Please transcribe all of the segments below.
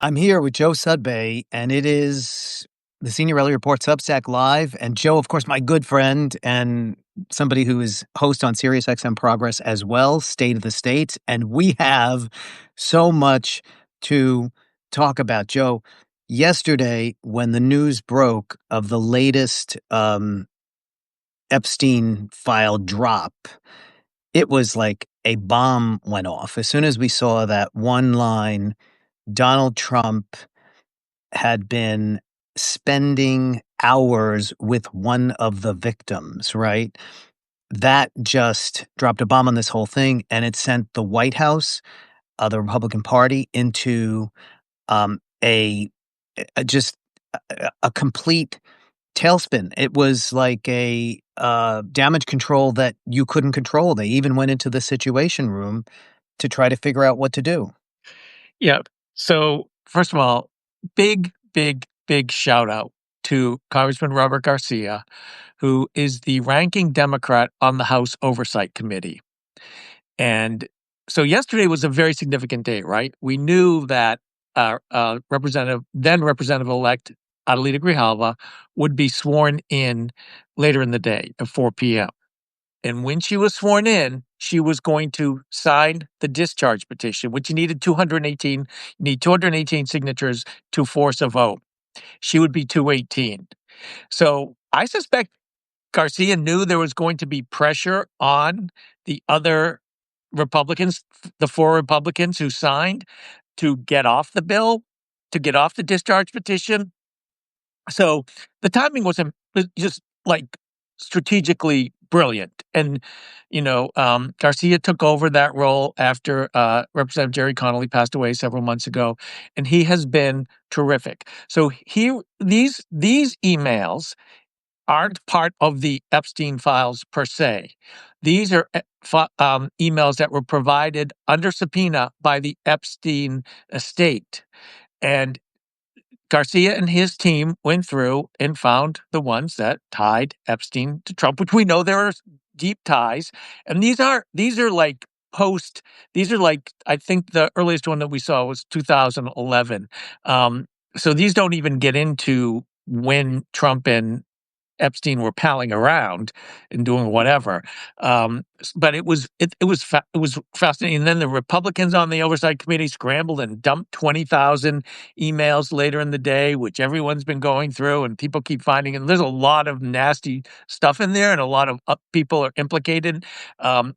I'm here with Joe Sudbay, and it is the Signorile Report Substack Live. And Joe, of course, my good friend and somebody who is host on SiriusXM Progress as well, State of the States. And we have so much to talk about. Joe, yesterday, when the news broke of the latest Epstein file drop, it was like a bomb went off. As soon as we saw that one line, Donald Trump had been spending hours with one of the victims, right? That just dropped a bomb on this whole thing, and it sent the White House, the Republican Party, into um, a, just a complete tailspin. It was like a damage control that you couldn't control. They even went into the Situation Room to try to figure out what to do. Yeah. So, first of all, big shout out to Congressman Robert Garcia, who is the ranking Democrat on the House Oversight Committee. And so yesterday was a very significant day, right? We knew that then Representative-elect Adelita Grijalva would be sworn in later in the day at 4 p.m. And when she was sworn in, she was going to sign the discharge petition, which you needed 218. You need 218 signatures to force a vote. She would be 218. So I suspect Garcia knew there was going to be pressure on the other Republicans, the four Republicans who signed, to get off the bill, to get off the discharge petition. So the timing was just like strategically brilliant. And, Garcia took over that role after Representative Jerry Connolly passed away several months ago, and he has been terrific. So these emails aren't part of the Epstein files per se. These are emails that were provided under subpoena by the Epstein estate. And Garcia and his team went through and found the ones that tied Epstein to Trump, which we know there are deep ties. And these are like I think the earliest one that we saw was 2011. So these don't even get into when Trump and Epstein were palling around and doing whatever. But it was fascinating. And then the Republicans on the Oversight Committee scrambled and dumped 20,000 emails later in the day, which everyone's been going through, and people keep finding. And there's a lot of nasty stuff in there, and a lot of people are implicated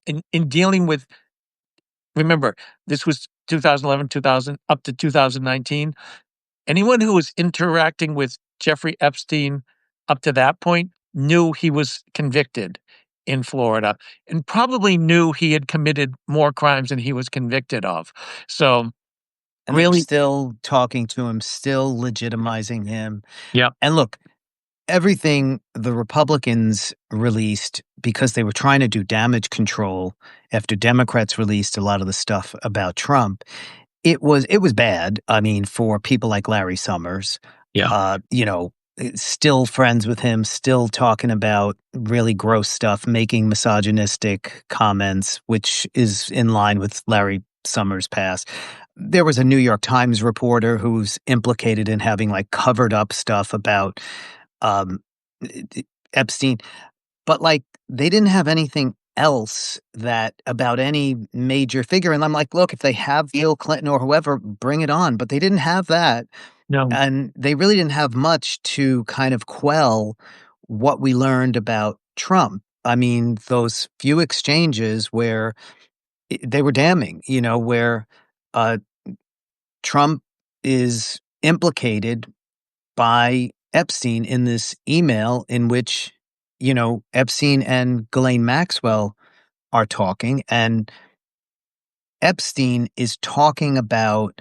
in dealing with. Remember, this was 2011, 2000 up to 2019. Anyone who was interacting with Jeffrey Epstein up to that point knew he was convicted in Florida and probably knew he had committed more crimes than he was convicted of. So And they're really, still talking to him, still legitimizing him. yeah, And look, everything the Republicans released because they were trying to do damage control after Democrats released a lot of the stuff about Trump, it was bad. I mean, for people like Larry Summers, yeah. uh, you know, still friends with him, still talking about really gross stuff, making misogynistic comments, which is in line with Larry Summers' past. There was a New York Times reporter who's implicated in having like covered up stuff about um, Epstein, but like they didn't have anything else that about any major figure. And I'm like, look, if they have Bill Clinton or whoever, bring it on. But they didn't have that. No, And they really didn't have much to kind of quell what we learned about Trump. I mean, those few exchanges where they were damning, where uh, Trump is implicated by Epstein in this email in which, Epstein and Ghislaine Maxwell are talking, and Epstein is talking about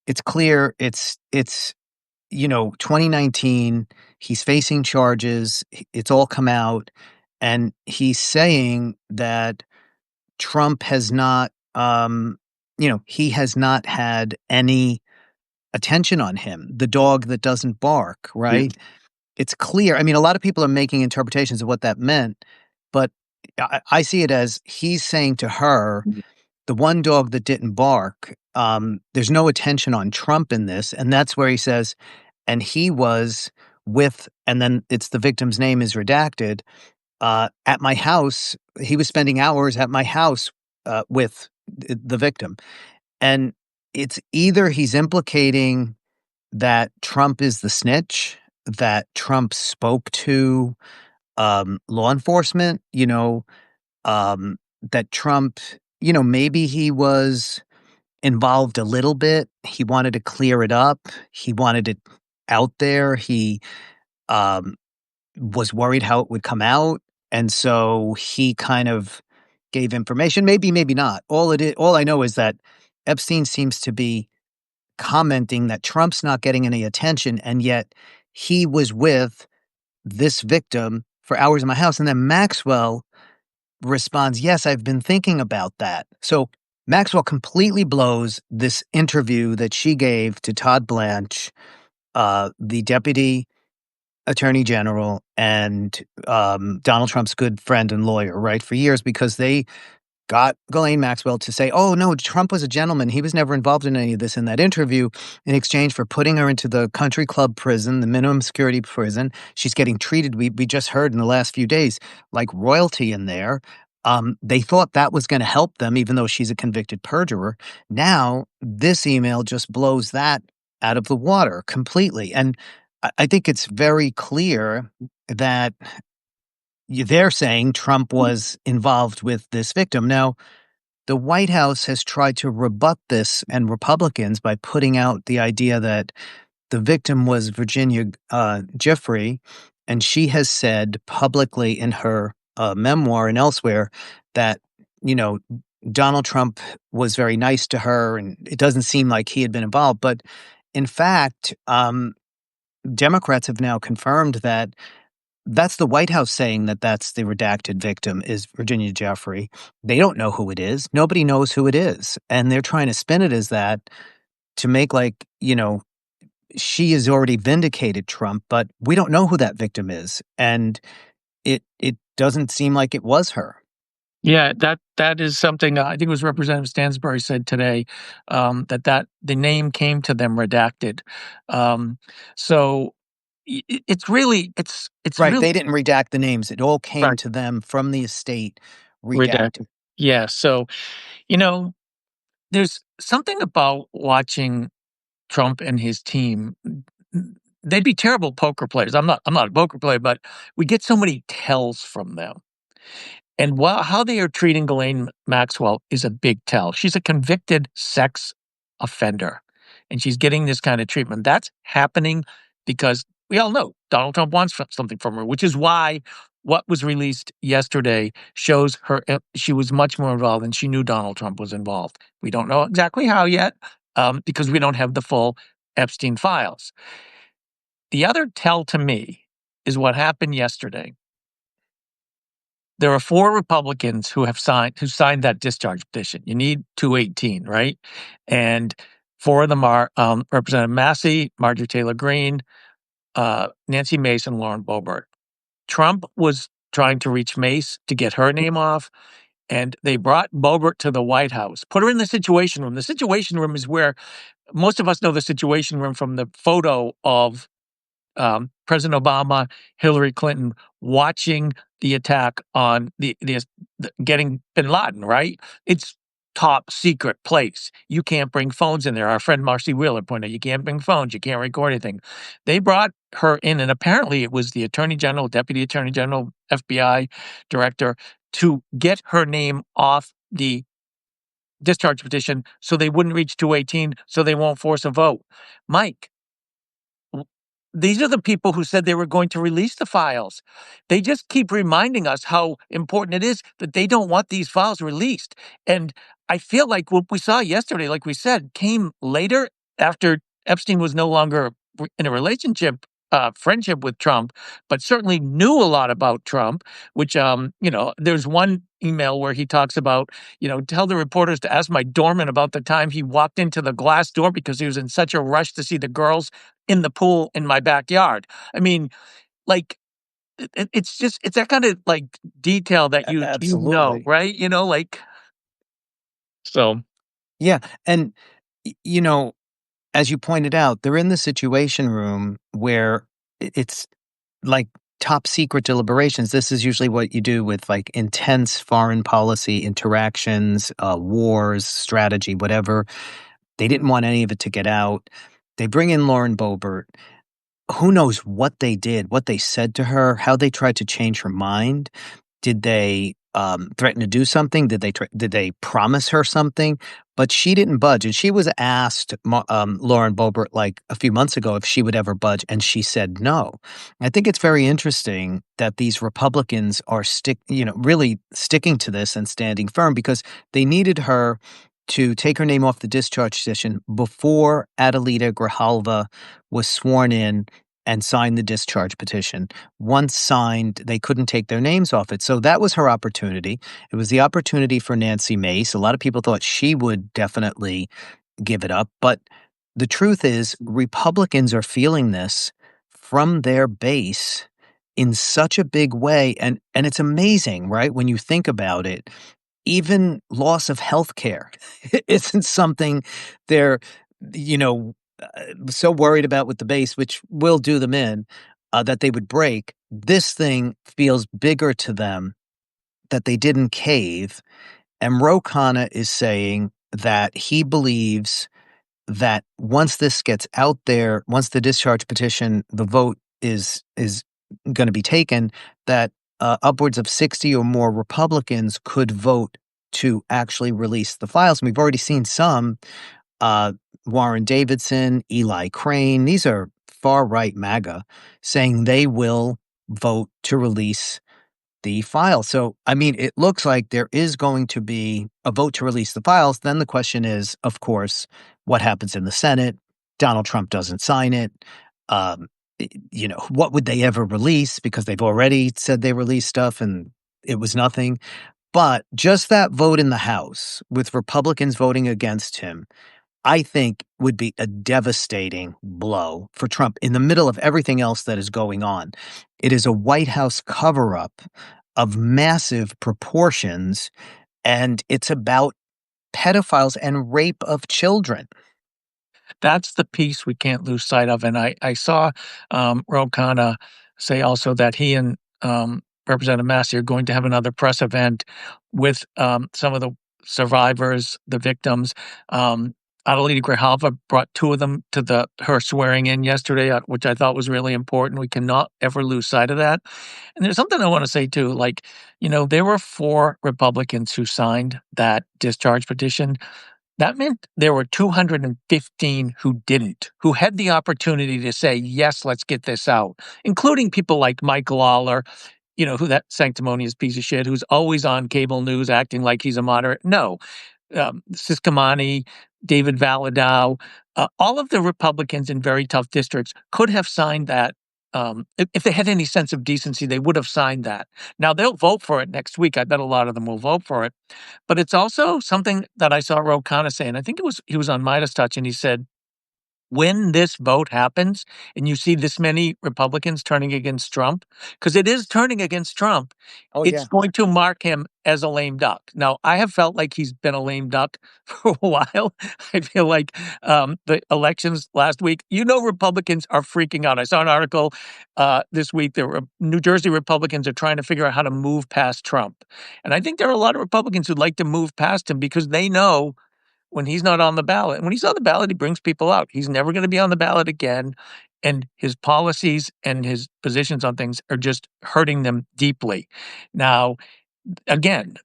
it's clear it's 2019, he's facing charges, it's all come out, and he's saying that Trump has not he has not had any attention on him, the dog that doesn't bark, yeah, right? It's clear. I mean, a lot of people are making interpretations of what that meant, but I see it as he's saying to her, the one dog that didn't bark, there's no attention on Trump in this, and that's where he says, and he was with, and then it's the victim's name is redacted, at my house. He was spending hours at my house with the victim. And it's either he's implicating that Trump is the snitch, that Trump spoke to law enforcement, that Trump, maybe he was involved a little bit. He wanted to clear it up. He wanted it out there. He um, was worried how it would come out. And so he kind of gave information, maybe, maybe not. All I know is that Epstein seems to be commenting that Trump's not getting any attention, and yet he was with this victim for hours in my house. And then Maxwell responds, "Yes, I've been thinking about that." So Maxwell completely blows this interview that she gave to Todd Blanche, the deputy attorney general and Donald Trump's good friend and lawyer, right, for years, because they got Ghislaine Maxwell to say, "Oh, no, Trump was a gentleman. He was never involved in any of this," in that interview, in exchange for putting her into the country club prison, the minimum security prison. She's getting treated, we just heard in the last few days, like royalty in there. They thought that was going to help them, even though she's a convicted perjurer. Now, this email just blows that out of the water completely. And I think it's very clear that they're saying Trump was involved with this victim. Now, the White House has tried to rebut this, and Republicans, by putting out the idea that the victim was Virginia Giuffre, and she has said publicly in her memoir and elsewhere that, you know, Donald Trump was very nice to her, and it doesn't seem like he had been involved. But in fact, Democrats have now confirmed that that's the White House saying that that's the redacted victim is Virginia Giuffre. They don't know who it is. Nobody knows who it is. And they're trying to spin it as that to make like, she has already vindicated Trump, but we don't know who that victim is. And it doesn't seem like it was her. Yeah, that is something, I think it was Representative Stansbury said today, that the name came to them redacted. Um, so it's really it's Right. really They didn't redact the names. It all came right, to them from the estate redacted. redacted. Yeah, so, you know, there's something about watching Trump and his team. They'd be terrible poker players. I'm not a poker player, but we get so many tells from them. And how they are treating Ghislaine Maxwell is a big tell. She's a convicted sex offender, and she's getting this kind of treatment. That's happening because we all know Donald Trump wants something from her, which is why what was released yesterday shows her she was much more involved and she knew Donald Trump was involved. We don't know exactly how yet, because we don't have the full Epstein files. The other tell to me is what happened yesterday. There are 4 Republicans who signed that discharge petition. You need 218, right? And 4 of them are, Representative Massey, Marjorie Taylor Greene, Nancy Mace, and Lauren Boebert. Trump was trying to reach Mace to get her name off, and they brought Boebert to the White House, put her in the Situation Room. The Situation Room is where most of us know the Situation Room from the photo of President Obama, Hillary Clinton watching the attack on the getting Bin Laden. Right? It's top secret place. You can't bring phones in there. Our friend Marcy Wheeler pointed out you can't bring phones. You can't record anything. They brought her in, and apparently it was the Attorney General, Deputy Attorney General, FBI Director to get her name off the discharge petition so they wouldn't reach 218, so they won't force a vote. Mike, these are the people who said they were going to release the files. They just keep reminding us how important it is that they don't want these files released. And I feel like what we saw yesterday, like we said, came later after Epstein was no longer in a relationship, friendship with Trump, but certainly knew a lot about Trump, which, there's one email where he talks about, tell the reporters to ask my doorman about the time he walked into the glass door because he was in such a rush to see the girls in the pool in my backyard. I mean, like, it's that kind of like detail that Absolutely. right? So Yeah. And You know, as you pointed out, they're in the Situation Room where it's like top secret deliberations. This is usually what you do with like intense foreign policy interactions, wars, strategy, whatever. They didn't want any of it to get out. They bring in Lauren Boebert. Who knows what they did, what they said to her, how they tried to change her mind. Did they, threaten to do something? Did they promise her something? But she didn't budge, and she was asked, Lauren Boebert, like, a few months ago if she would ever budge, and she said no. I think it's very interesting that these Republicans are really sticking to this and standing firm because they needed her to take her name off the discharge petition before Adelita Grijalva was sworn in and signed the discharge petition. Once signed, they couldn't take their names off it. So that was her opportunity. It was the opportunity for Nancy Mace. A lot of people thought she would definitely give it up. But the truth is, Republicans are feeling this from their base in such a big way. And it's amazing, right? When you think about it, even loss of health care isn't something they're, you know, so worried about with the base, which will do them in, that they would break. This thing feels bigger to them that they didn't cave. And Ro Khanna is saying that he believes that once this gets out there, once the discharge petition, the vote is going to be taken, that upwards of 60 or more Republicans could vote to actually release the files. And we've already seen some, uh, Warren Davidson, Eli Crane, these are far right MAGA, saying they will vote to release the file. So, I mean, it looks like there is going to be a vote to release the files. Then the question is, of course, what happens in the Senate? Donald Trump doesn't sign it. Um, what would they ever release? Because they've already said they released stuff and it was nothing. But just that vote in the House with Republicans voting against him, I think would be a devastating blow for Trump in the middle of everything else that is going on. It is a White House cover up of massive proportions, and it's about pedophiles and rape of children. That's the piece we can't lose sight of, and I saw, Ro Khanna say also that he and, Representative Massey are going to have another press event with, some of the survivors, the victims. Adelita Grijalva brought 2 of them to her swearing in yesterday, which I thought was really important. We cannot ever lose sight of that. And there's something I wanna say too, like, there were 4 Republicans who signed that discharge petition. That meant there were 215 who didn't, who had the opportunity to say, "Yes, let's get this out," including people like Mike Lawler, who that sanctimonious piece of shit who's always on cable news acting like he's a moderate. No, Ciscomani, David Valadao, all of the Republicans in very tough districts could have signed that. If they had any sense of decency, they would have signed that. Now they'll vote for it next week. I bet a lot of them will vote for it. But it's also something that I saw Ro Khanna say, and I think he was on Midas Touch, and he said, when this vote happens and you see this many Republicans turning against Trump, because it is turning against Trump, Oh, it's yeah. going to mark him as a lame duck. Now, I have felt like he's been a lame duck for a while. I feel like the elections last week, Republicans are freaking out. I saw an article this week that New Jersey Republicans are trying to figure out how to move past Trump. And I think there are a lot of Republicans who'd like to move past him because they know when he's not on the ballot. And when he's on the ballot, he brings people out. He's never going to be on the ballot again. And his policies and his positions on things are just hurting them deeply. Now, again,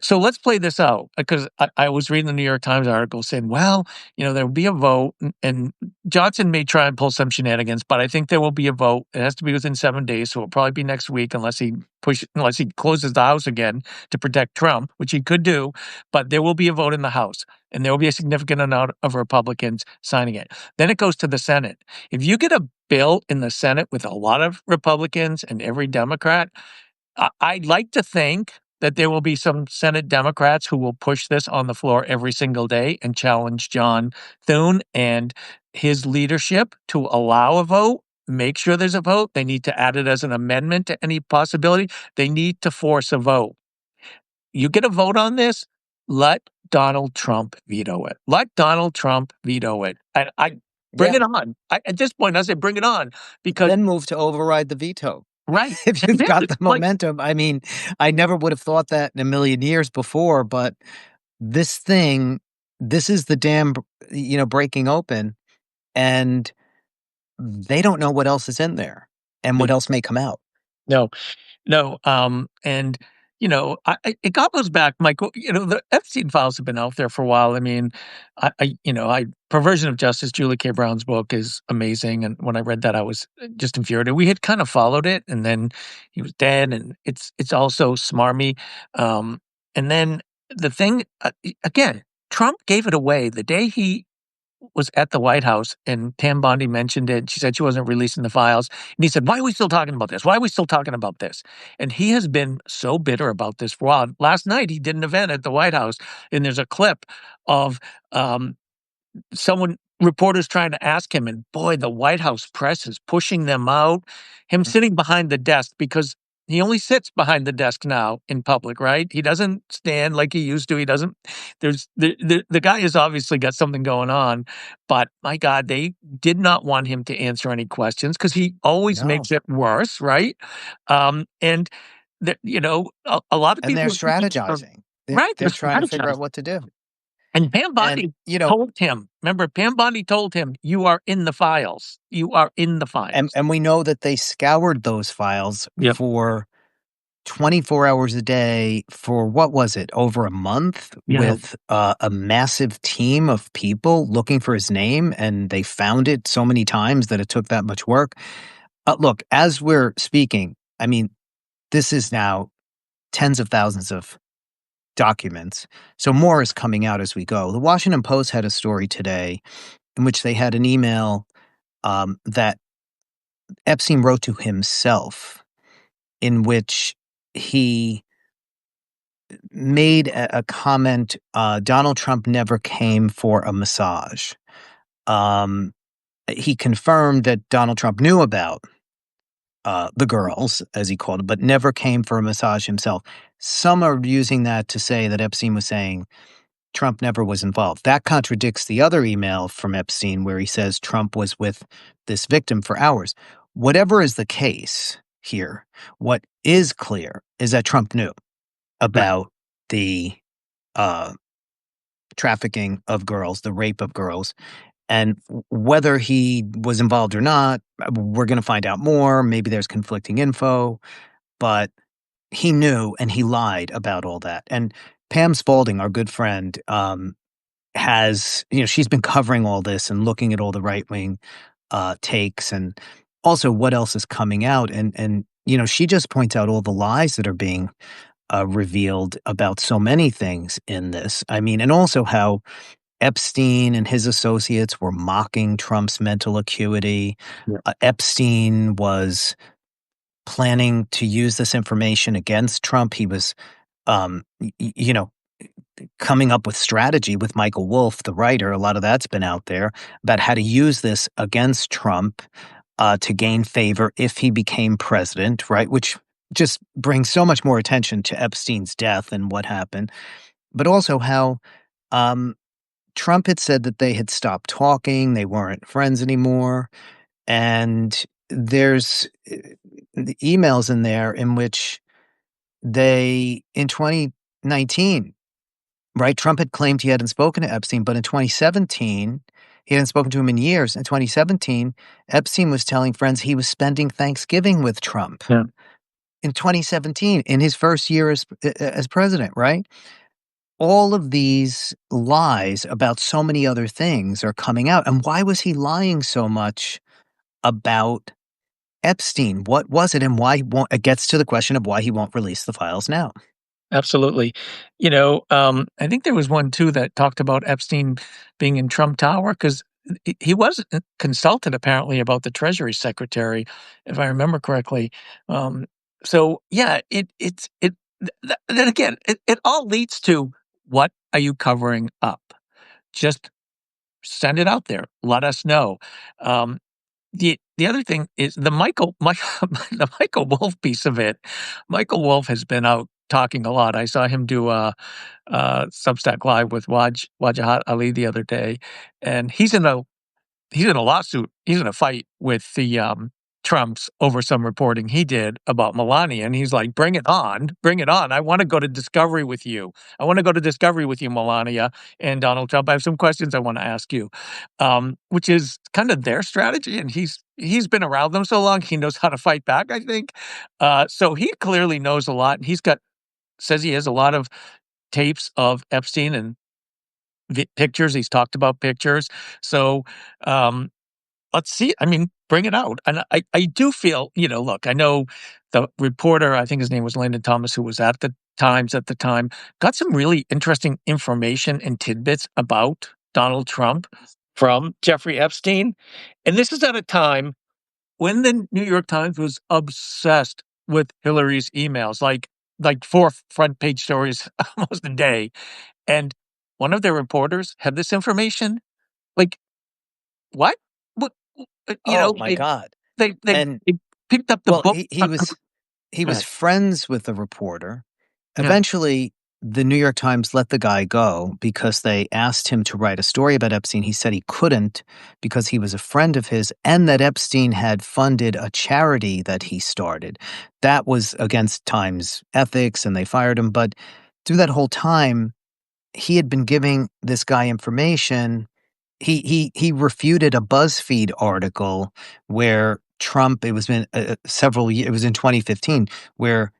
so let's play this out because I was reading the New York Times article saying, well, there will be a vote and Johnson may try and pull some shenanigans, but I think there will be a vote. It has to be within 7 days. So it'll probably be next week unless he closes the House again to protect Trump, which he could do. But there will be a vote in the House and there will be a significant amount of Republicans signing it. Then it goes to the Senate. If you get a bill in the Senate with a lot of Republicans and every Democrat, I'd like to think that there will be some Senate Democrats who will push this on the floor every single day and challenge John Thune and his leadership to allow a vote, make sure there's a vote. They need to add it as an amendment to any possibility. They need to force a vote. You get a vote on this, let Donald Trump veto it. Let Donald Trump veto it. I bring Yeah. it on. At this point, I say bring it on because Then move to override the veto. right. If And you've then got the like momentum. I mean, I never would have thought that in a million years before, but this thing, this is the dam, breaking open, and they don't know what else is in there and they what else may come out. no. No, and, it goes back, Michael, the Epstein files have been out there for a while. I mean, Perversion of Justice, Julie K. Brown's book is amazing, and when I read that, I was just infuriated. We had kind of followed it, and then he was dead, and it's also smarmy, and then the thing, again, Trump gave it away the day he was at the White House and Pam Bondi mentioned it. She said she wasn't releasing the files. And he said, "Why are we still talking about this? Why are we still talking about this?" And he has been so bitter about this for a while. Last night, he did an event at the White House, and there's a clip of um, someone reporters trying to ask him, and boy, the White House press is pushing them out. Him sitting behind the desk because he only sits behind the desk now in public, right? He doesn't stand like he used to. He doesn't. There's the guy has obviously got something going on, but my God, they did not want him to answer any questions because he always No. makes it worse, right? And a lot of And they're people are thinking, strategizing. right? They're They're trying to figure out strategizing. what to do. And Pam And, Bondi told him, remember, Pam Bondi told him, "You are in the files. You are in the and files." and we know that they scoured those files Yep. for 24 hours a day for what was it? Over a month Yeah. with a massive team of people looking for his name, and they found it so many times that it took that much work. Look, as we're speaking, I mean, this is now tens of thousands of documents. So more is coming out as we go. The Washington Post had a story today in which they had an email that Epstein wrote to himself, in which he made a comment. Donald Trump never came for a massage. Um, he confirmed that Donald Trump knew about the girls, as he called it, but never came for a massage himself. Some are using that to say that Epstein was saying Trump never was involved. That contradicts the other email from Epstein where he says Trump was with this victim for hours. Whatever is the case here, what is clear is that Trump knew Right. about the uh, trafficking of girls, the rape of girls, and whether he was involved or not, we're going to find out more. Maybe there's conflicting info, but he knew and he lied about all that. And Pam Spalding, our good friend, has, she's been covering all this and looking at all the right wing takes and also what else is coming out. And she just points out all the lies that are being revealed about so many things in this. I mean, and also how Epstein and his associates were mocking Trump's mental acuity. Yeah. Epstein was planning to use this information against Trump. He was, coming up with strategy with Michael Wolff, the writer. A lot of that's been out there about how to use this against Trump to gain favor if he became president, right? Which just brings so much more attention to Epstein's death and what happened, but also how um, Trump had said that they had stopped talking, they weren't friends anymore, and there's the emails in there in which they, in 2019, right, Trump had claimed he hadn't spoken to Epstein, but in 2017, he hadn't spoken to him in years. In 2017, Epstein was telling friends he was spending Thanksgiving with Trump. Yeah. In 2017, in his first year as president, right? All of these lies about so many other things are coming out. And why was he lying so much about Epstein? What was it, and why won't it gets to the question of why he won't release the files now. Absolutely. I think there was one too that talked about Epstein being in Trump Tower because he was consulted apparently about the Treasury Secretary, if I remember correctly. So yeah, then again, it all leads to what are you covering up? Just send it out there. Let us know. Um, the other thing is the Michael the Michael Wolff piece of it. Michael Wolff has been out talking a lot. I saw him do a Substack Live with Wajahat Ali the other day, and he's in a lawsuit. He's in a fight with the Trumps over some reporting he did about Melania, and he's like, "Bring it on, bring it on! I want to go to Discovery with you. I want to go to Discovery with you, Melania and Donald Trump. I have some questions I want to ask you," which is kind of their strategy, and he's been around them so long, he knows how to fight back. I think so. He clearly knows a lot. He's got says he has a lot of tapes of Epstein and pictures. He's talked about pictures. So, um, let's see. I mean, bring it out. And I do feel, look, I know the reporter, I think his name was Landon Thomas, who was at the Times at the time, got some really interesting information and tidbits about Donald Trump from Jeffrey Epstein. And this is at a time when the New York Times was obsessed with Hillary's emails, like four front page stories almost a day. And one of their reporters had this information. Like, what? What? Oh my They God. they they And they picked up the well, book. he was Go friends with the reporter. Yeah, Eventually, the New York Times let the guy go because they asked him to write a story about Epstein. He said he couldn't because he was a friend of his and that Epstein had funded a charity that he started. That was against Times ethics and they fired him. But through that whole time, he had been giving this guy information. He refuted a BuzzFeed article where Trump, it was been several years, it was in 2015, where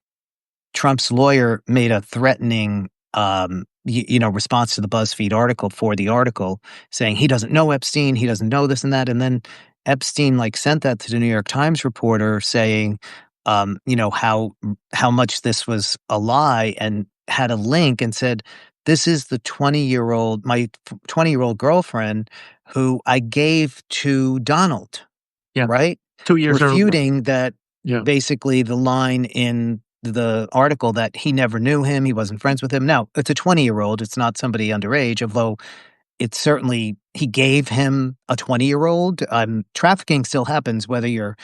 Trump's lawyer made a threatening, response to the BuzzFeed article for the article saying he doesn't know Epstein, he doesn't know this and that. And then Epstein sent that to the New York Times reporter saying, how much this was a lie and had a link and said, this is the my 20-year-old girlfriend who I gave to Donald, yeah. right? 2 years earlier. Refuting that Yeah, basically the line in the article that he never knew him, he wasn't friends with him. Now, it's a 20-year-old, it's not somebody underage, although it's certainly he gave him a 20-year-old. Trafficking still happens whether you're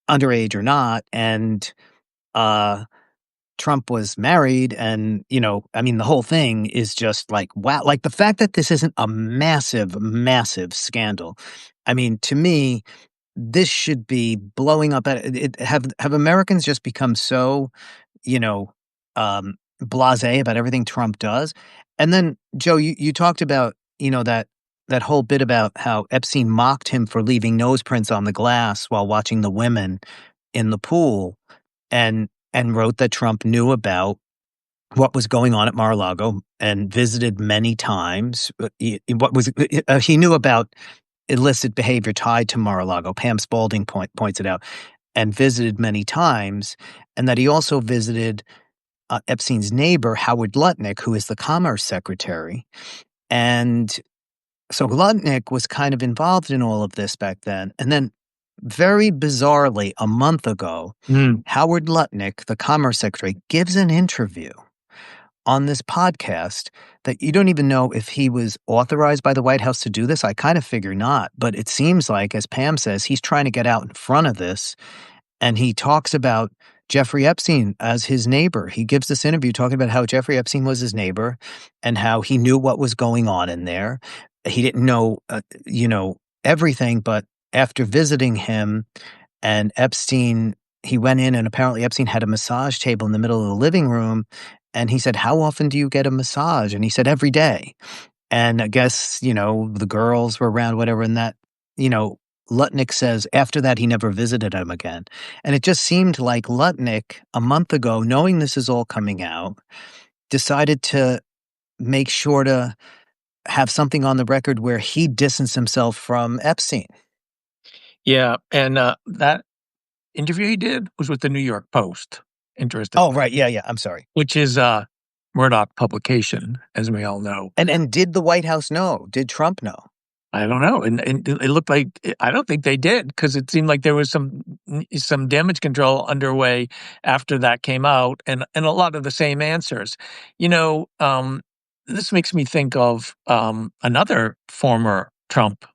underage or not, and uh, Trump was married and, the whole thing is just like, wow. Like, the fact that this isn't a massive, massive scandal, to me, this should be blowing up at it. Have Americans just become so, you know, blasé about everything Trump does? And then, Joe, you talked about, that whole bit about how Epstein mocked him for leaving nose prints on the glass while watching the women in the pool, and wrote that Trump knew about what was going on at Mar-a-Lago and visited many times. He knew about illicit behavior tied to Mar-a-Lago. Pam Spalding points it out, and visited many times, and that he also visited Epstein's neighbor, Howard Lutnick, who is the Commerce Secretary. And so Lutnick was kind of involved in all of this back then. And then, very bizarrely, a month ago, Mm. Howard Lutnick, the Commerce Secretary, gives an interview on this podcast that you don't even know if he was authorized by the White House to do this. I kind of figure not, but it seems like, as Pam says, he's trying to get out in front of this. And he talks about Jeffrey Epstein as his neighbor. He gives this interview talking about how Jeffrey Epstein was his neighbor and how he knew what was going on in there. He didn't know, everything, but after visiting him and Epstein, he went in and apparently Epstein had a massage table in the middle of the living room. And he said, how often do you get a massage? And he said, every day. And I guess, the girls were around, whatever. And that, Lutnick says after that, he never visited him again. And it just seemed like Lutnick, a month ago, knowing this is all coming out, decided to make sure to have something on the record where he distanced himself from Epstein. yeah. And that interview he did was with the New York Post. Interesting, Oh, right. Yeah, yeah. I'm sorry. which is Murdoch publication, as we all know. And did the White House know? Did Trump know? I don't know, and it looked like I don't think they did because it seemed like there was some damage control underway after that came out, and a lot of the same answers. This makes me think of another former Trump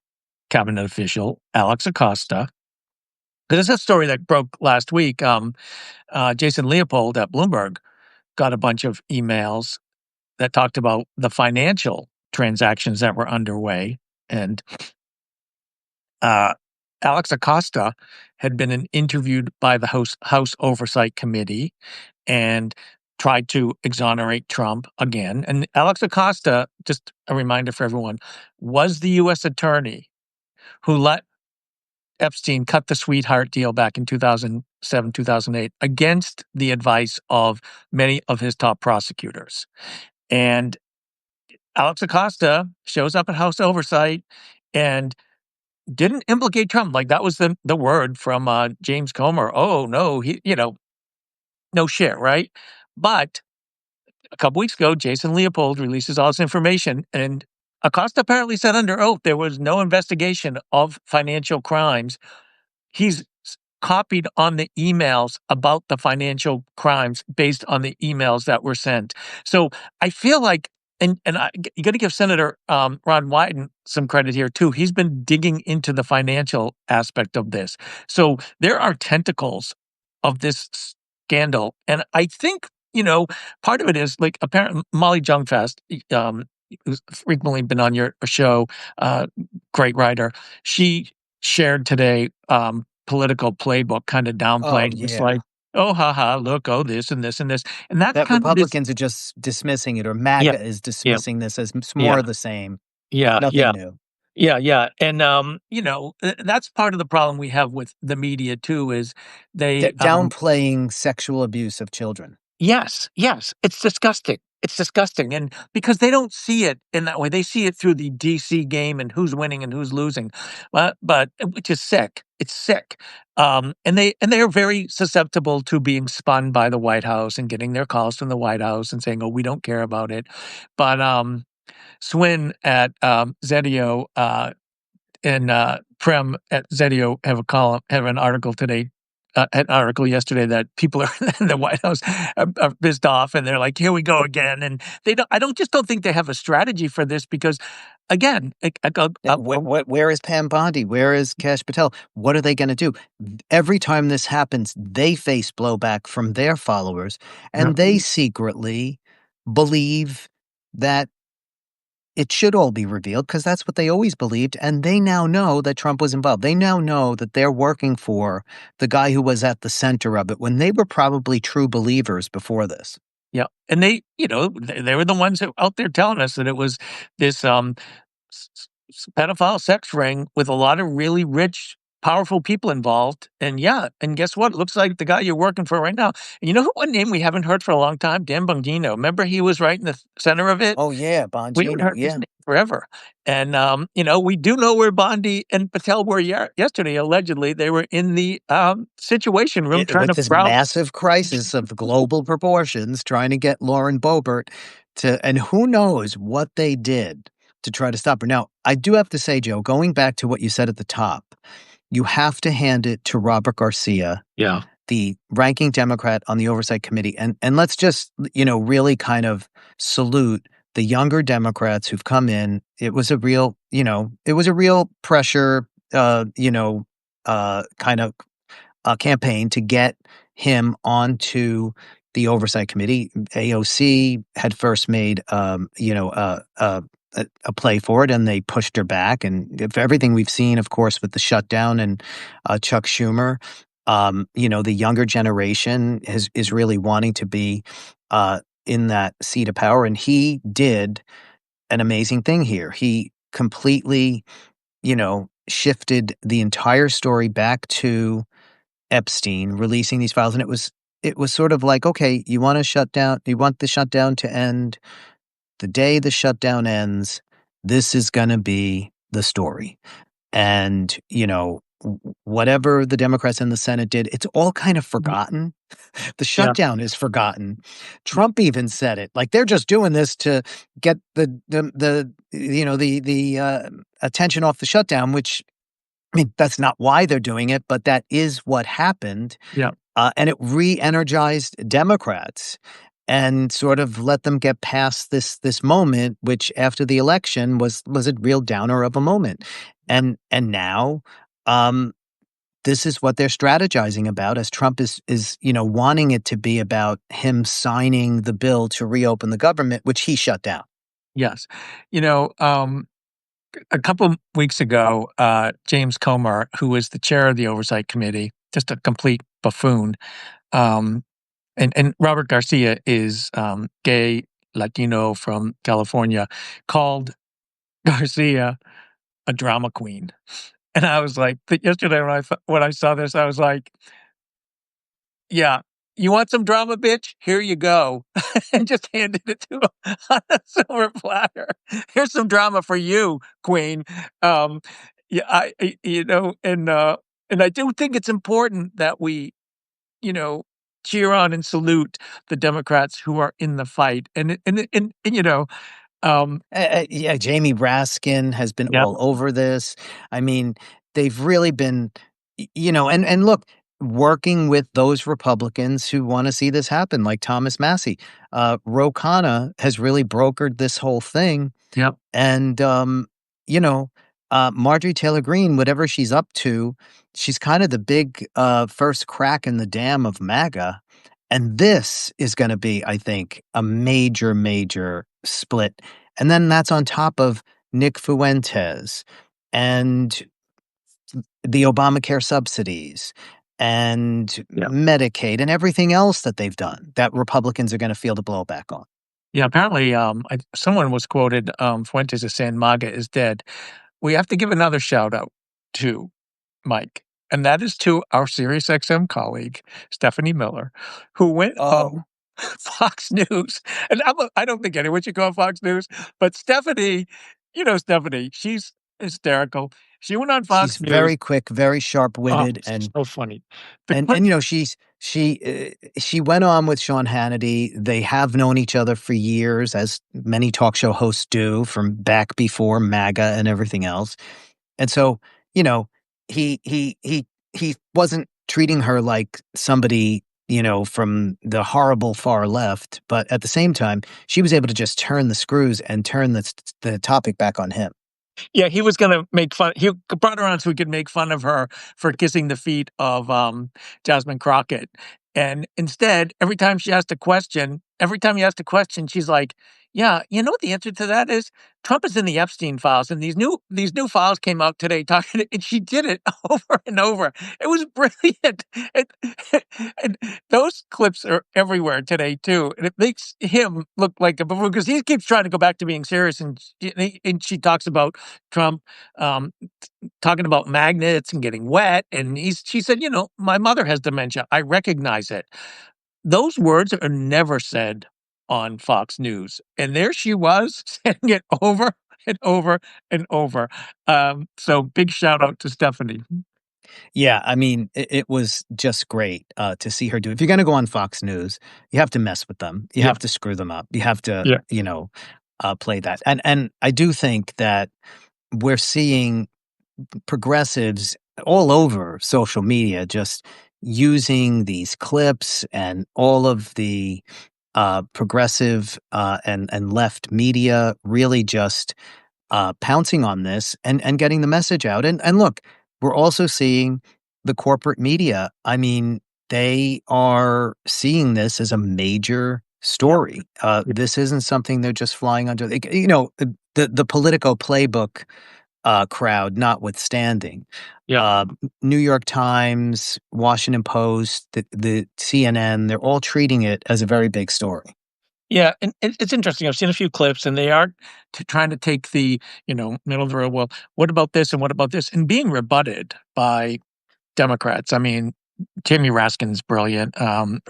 cabinet official, Alex Acosta. There's a story that broke last week. Jason Leopold at Bloomberg got a bunch of emails that talked about the financial transactions that were underway. And uh, Alex Acosta had been interviewed by the House Oversight Committee and tried to exonerate Trump again. And Alex Acosta, just a reminder for everyone, was the U.S. attorney who let Epstein cut the sweetheart deal back in 2007, 2008 against the advice of many of his top prosecutors. And Alex Acosta shows up at House Oversight and didn't implicate Trump. Like that was the word from James Comer. Oh no, no shit, right? But a couple weeks ago, Jason Leopold releases all this information, and Acosta apparently said under oath there was no investigation of financial crimes. He's copied on the emails about the financial crimes based on the emails that were sent. So I feel like, you got to give Senator Ron Wyden some credit here too. He's been digging into the financial aspect of this. So there are tentacles of this scandal, and I think part of it is like apparently Molly Jungfast, who's frequently been on your show, great writer. She shared today political playbook, kind of Oh, downplaying. It's like, yeah. oh, haha, look, oh, this and this and this, and that's That kind of this. Republicans are just dismissing it, or Yeah, MAGA is yeah, dismissing this as more yeah, of the same. yeah, Nothing yeah, new. yeah, yeah, and that's part of the problem we have with the media too. Is they Downplaying sexual abuse of children. Yes, yes, it's disgusting. It's disgusting, and because they don't see it in that way, they see it through the DC game and who's winning and who's losing, but which is sick. It's sick, and they are very susceptible to being spun by the White House and getting their calls from the White House and saying, "Oh, we don't care about it," but Swin at Zedio and Prem at Zedio have an article today, an article yesterday that people are in the White House are pissed off, and they're like, "Here we go again." And they don't. I don't think they have a strategy for this because, again, Where is Pam Bondi? Where is Kash Patel? What are they going to do? Every time this happens, they face blowback from their followers, yeah, and they secretly believe that it should all be revealed because that's what they always believed. And they now know that Trump was involved. They now know that they're working for the guy who was at the center of it when they were probably true believers before this. yeah, and they were the ones that out there telling us that it was this pedophile sex ring with a lot of really rich, powerful people involved. And yeah, and guess what? It looks like the guy you're working for right now. And you know what name we haven't heard for a long time? Dan Bongino. Remember he was right in the center of it? Oh, yeah, We haven't Bongino. heard his Yeah. name forever. And we do know where Bondi and Patel were yesterday. Allegedly, they were in the situation room trying With to this prowl. massive crisis of global proportions, trying to get Lauren Boebert and who knows what they did to try to stop her. Now, I do have to say, Joe, going back to what you said at the top, you have to hand it to Robert Garcia, Yeah. the ranking Democrat on the Oversight Committee. And let's just, really kind of salute the younger Democrats who've come in. It was a real, pressure, kind of campaign to get him onto the Oversight Committee. AOC had first made, a play for it, and they pushed her back. And if everything we've seen, of course, with the shutdown and Chuck Schumer, the younger generation is really wanting to be in that seat of power. And he did an amazing thing here. He completely, shifted the entire story back to Epstein releasing these files, and it was sort of like, okay, you want the shutdown to end. The day the shutdown ends, this is going to be the story. And, whatever the Democrats in the Senate did, it's all kind of forgotten. The Yeah. shutdown is forgotten. Trump even said it. Like they're just doing this to get the attention off the shutdown, which, I mean, that's not why they're doing it, but that is what happened. Yeah. And it re-energized Democrats and sort of let them get past this moment, which after the election was a real downer of a moment. And now, um, this is what they're strategizing about, as Trump is, wanting it to be about him signing the bill to reopen the government, which he shut down. Yes. You know, a couple weeks ago, James Comer, who was the chair of the Oversight Committee, just a complete buffoon, um, and Robert Garcia is gay Latino from California, called Garcia a drama queen. And I was like, yesterday when I saw this, I was like, yeah, you want some drama, bitch? Here you go, and just handed it to him on a silver platter. Here's some drama for you, queen. Um, yeah, and I do think it's important that we, you know, cheer on and salute the Democrats who are in the fight, um, Yeah, Jamie Raskin has been yeah, all over this. I mean, they've really been, and look, working with those Republicans who want to see this happen, like Thomas Massey. Ro Khanna has really brokered this whole thing. yep, And, you know, Marjorie Taylor Greene, whatever she's up to, she's kind of the big first crack in the dam of MAGA. And this is going to be, I think, a major, major split. And then that's on top of Nick Fuentes and the Obamacare subsidies and yeah. Medicaid and everything else that they've done that Republicans are going to feel the blowback on. Yeah, apparently, someone was quoted, Fuentes is saying MAGA is dead. We have to give another shout out to Mike, and that is to our SiriusXM colleague, Stephanie Miller, who went Oh, on Fox News. And I don't think anyone should go on Fox News, but Stephanie, Stephanie, she's hysterical. She went on she's Fox News. very quick, very Oh, sharp-witted, and so funny. The and clip, and, she went on with Sean Hannity. They have known each other for years, as many talk show hosts do, from back before MAGA and everything else. And so, you know, he wasn't treating her like somebody, from the horrible far left, but at the same time, she was able to just turn the screws and turn the topic back on him. yeah, he was gonna make fun. He brought her on so he could make fun of her for kissing the feet of Jasmine Crockett. And instead, every time he asked a question, she's like, "Yeah, you know what the answer to that is? Trump is in the Epstein files, and these new files came out today." Talking, and she did it over and over. It was brilliant, and, and those clips are everywhere today too. And it makes him look like a buffoon because he keeps trying to go back to being serious, and she talks about Trump, um, talking about magnets and getting wet, and she said, "My mother has dementia. I recognize it." Those words are never said on Fox News, and there she was saying it over and over and over. So big shout out to Stephanie. Yeah, I mean, it was just great, to see her do it. If you're gonna go on Fox News, you have to mess with them. You Yeah, have to screw them up. You have to, yeah, play that. And I do think that we're seeing progressives all over social media just using these clips and all of the, progressive, and left media really just pouncing on this and getting the message out. And look, we're also seeing the corporate media. I mean, they are seeing this as a major yeah, story. yeah, This isn't something they're just flying under. The Politico playbook crowd notwithstanding. yeah. New York Times, Washington Post, the CNN, they're all treating it as a very big story. Yeah, and it's interesting. I've seen a few clips, and they are trying to take the middle of the road. Well, what about this and what about this, and being rebutted by Democrats. I mean, Jamie Raskin's brilliant.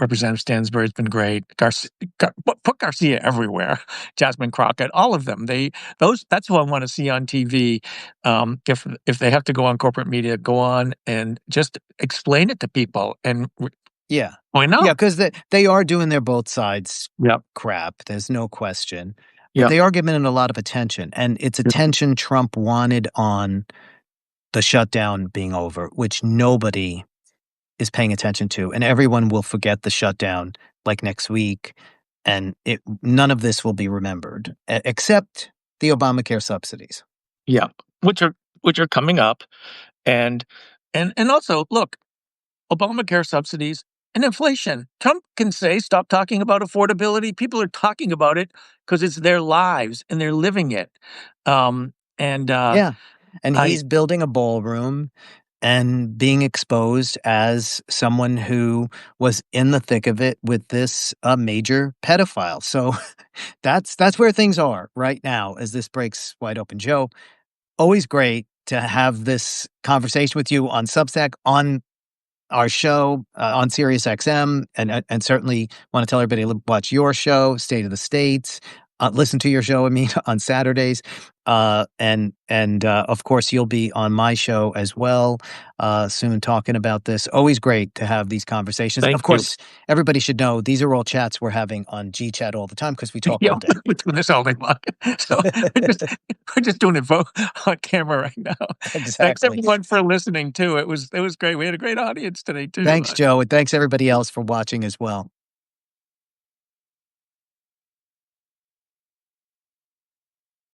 Representative Stansbury's been great. Put Garcia everywhere. Jasmine Crockett, all of them. That's who I want to see on TV. If they have to go on corporate media, go on and just explain it to people and Yeah. point Yeah, out. because they are doing their both sides Yep. crap, there's no question, but Yep. they are giving it a lot of attention, and it's Yep. attention Trump wanted on the shutdown being over, which nobody is paying attention to, and everyone will forget the shutdown, like, next week, and none of this will be remembered, except the Obamacare subsidies. Yep. Which are coming up, and And also, look, Obamacare subsidies and inflation. Trump can say, stop talking about affordability. People are talking about it because it's their lives and they're living it. And Yeah. And I he's building a ballroom and being exposed as someone who was in the thick of it with this major pedophile. So that's where things are right now as this breaks wide open. Joe, always great to have this conversation with you on Substack, on our show on Sirius XM, and certainly want to tell everybody to watch your show, State of the States. Listen to your show, I mean, on Saturdays, and of course you'll be on my show as well soon, talking about this. Always great to have these conversations. thank Of you. course, everybody should know these are all chats we're having on GChat all the time because we talk Yeah, all day. we're doing this all day long. So we're just doing it on camera right now. Thanks Exactly. everyone for listening too. It was great. We had a great audience today too. Thanks, Joe, and thanks everybody else for watching as well.